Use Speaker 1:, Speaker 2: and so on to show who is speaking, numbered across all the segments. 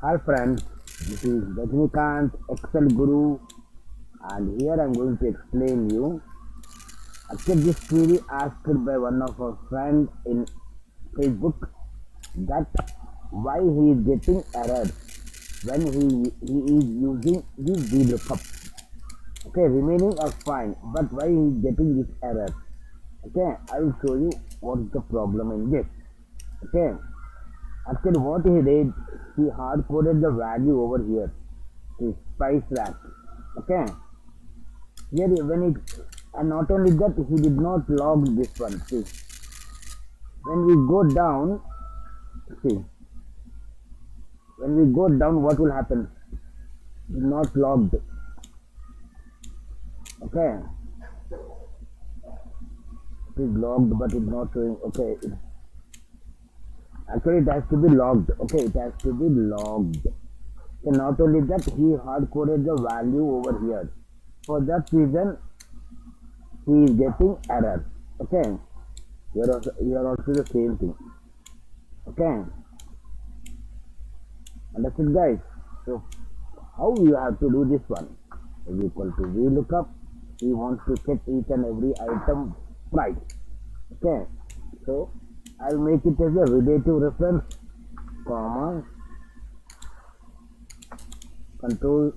Speaker 1: Hi friends, this is Rajnikant Excel Guru and here I am going to explain you. Actually this query asked by one of our friends in Facebook that why he is getting errors when he is using his vlookup. Okay, remaining are fine, but why he is getting this error? Okay, I will show you what is the problem in this. Okay, actually what he did, he hard coded the value over here. Is price rack. Okay, here when it, and not only that, he did not log this one. See, when we go down, see, when we go down, what will happen? Not logged. Okay, it is logged, but it's not showing. Okay, actually it has to be logged. Okay, it has to be logged. And not only that, he hard coded the value over here. For that reason, he is getting error. Okay, here also the same thing. Okay, understood guys? So how you have to do this one? Is equal to vlookup. He wants to check each and every item price. Okay, so I'll make it as a relative reference, comma, control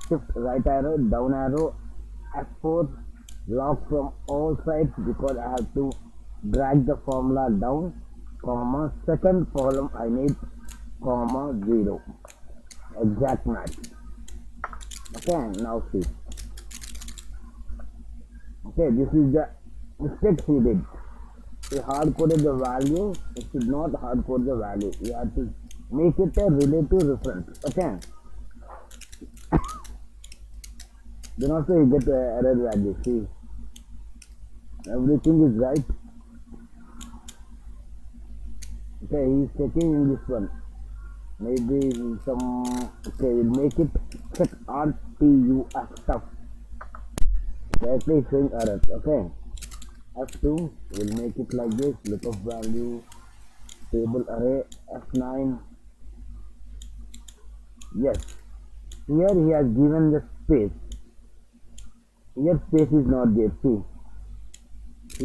Speaker 1: shift right arrow, down arrow, F4, lock from all sides because I have to drag the formula down, comma, second column I need, comma, 0, exact match. Okay, now see. Okay, this is the mistake he did. He hard coded the value. It should not hard code the value. You have to make it a relative reference. Okay. Then also you get error value. See, everything is right. Okay, he is checking in this one. Maybe some. Okay, we'll make it check RTUF stuff. Directly showing errors. Okay. F2 will make it like this, lookup value, table array, F9. Yes, here he has given the space. Here space is not there. See,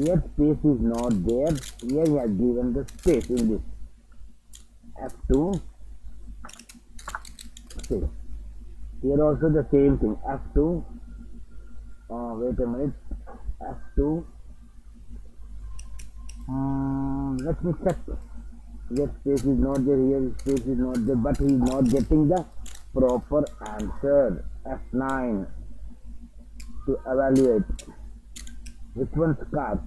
Speaker 1: here space is not there. Here he has given the space in this. F2. See, here also the same thing. F2. Wait a minute. F2. Let me check. Here space is not there, here space is not there, but he is not getting the proper answer. F9 to evaluate. Which one scarf?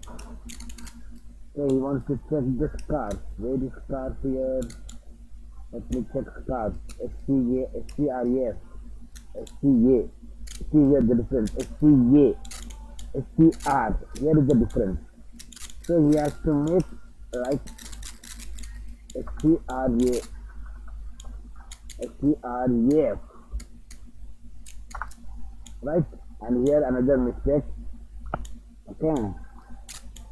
Speaker 1: Okay, he wants to check the scarf. Where is scarf here? Let me check scarf. SCA, SCRAF, SCA. See here the difference. SCA, SCR. Here is the difference. So he has to make like SCRA, SCRAF, right? And here another mistake. Okay,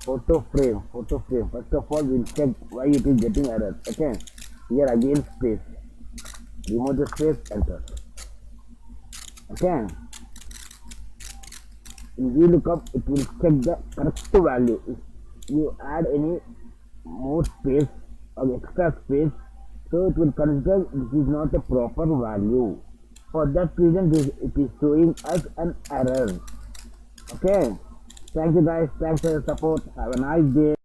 Speaker 1: photo frame. First of all, we'll check why it is getting error. Okay, here again space. Remove the space, enter. Okay, in vlookup, it will check the correct value. If you add any more space or extra space, so it will consider this is not a proper value. For that reason, it is showing us an error. Okay, thank you guys, thanks for your support, have a nice day.